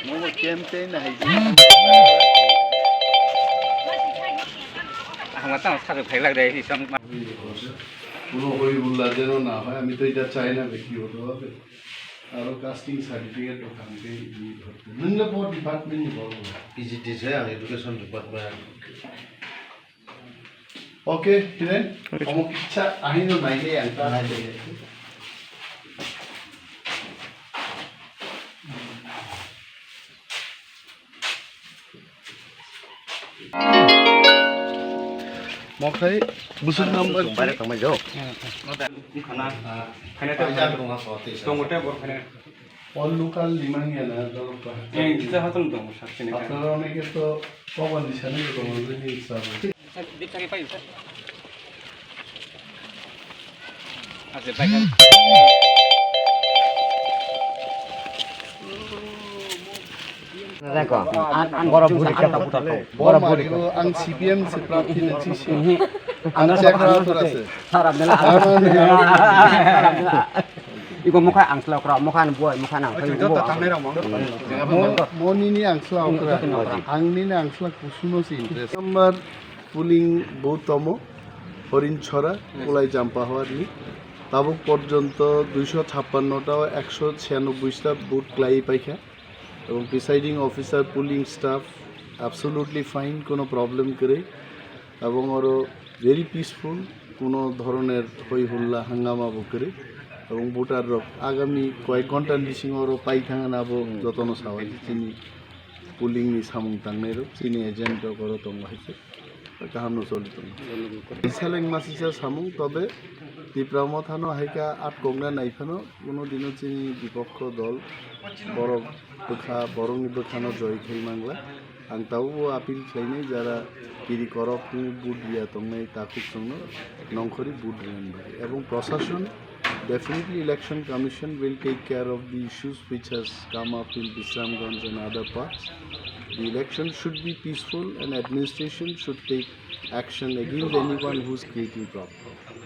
Mo campaign na hizi. আমরা তো সাথে ভাই লাগে এই সব কোনো হইহুল্লা যেন না হয়, আমি তো এটা চাই না ব্যক্তিগতভাবে। আরও কাস্টিং সার্টিফিকেট ওখান থেকে ধরতে নিলে পর ডিপার্টমেন্টই বলবো PGDC ang Education Department. ওকে কিরেন অমুক ইচ্ছা আহিনো নাইলে একটা মখাই বুসুন নাম্বার Balik kang medyo. খানা খানা Pajak kung ako. টমেটো বড় খানা অল লোকাল লিমাঙ্গিয়া না দরকার এই দিতে হাতন তো সাথে না আপনারা অনেকে তো কমান দিছেন না তোমাদের ইচ্ছা দিক থেকে পাই স্যার আচ্ছা ভাই Reko, an borok buri kata putar to. বড় বড় আং সিপিএম সে প্রার্থী নেছি সে আং চেকরাতর আছে Sarap nila. Iko mukha ang slaw kra, mukha ng buhay, mukha ng kayo buhay. মনিনি আংসলা অকরা আংনিনি আংসলা কুসুনো সে ইন্টারেস্ট নাম্বার পুলিং বহুতম হরিণছড়া কোলাই চাম্পাহাওয়ারি তাবুক পর্যন্ত 256টা 196টা বুথ ক্লাই পাইখা এবং presiding officer pulling staff absolutely fine কোনো problem করে এবং আরও ভেরি পিসফুল কোনো ধরনের হই হুল্লা হাঙ্গামা বকরে এবং ভোটার আগামী কয়েক ঘন্টার নিশিং আরও পাই থাঙা নাবো যতন সাওয়াই চিনি পুলিংনি সামুং তাংনাইরো চিনি এজেন্ট করো তঙ্গ হয়েছে কাহামনো চলিত ইসালেং মাসিসা সামুং তবে ত্রিপুরামত হানো হাইকা আট কংনা নাইফানো কোনো দিনও চিনি বিপক্ষ দল বড় বোখা বরংনি বোখানো জয় খাই মাংলা आं तावो आपिल खालामनाय যারা কিরি করক বুট দিয়া তংনাই তাকুক তংনো নংখরি বুট রেনবাই এবং প্রশাসন definitely election commission will take care of the issues which has come up in Bisramganj and other parts. The election should be peaceful and administration should take action against anyone who's creating problems.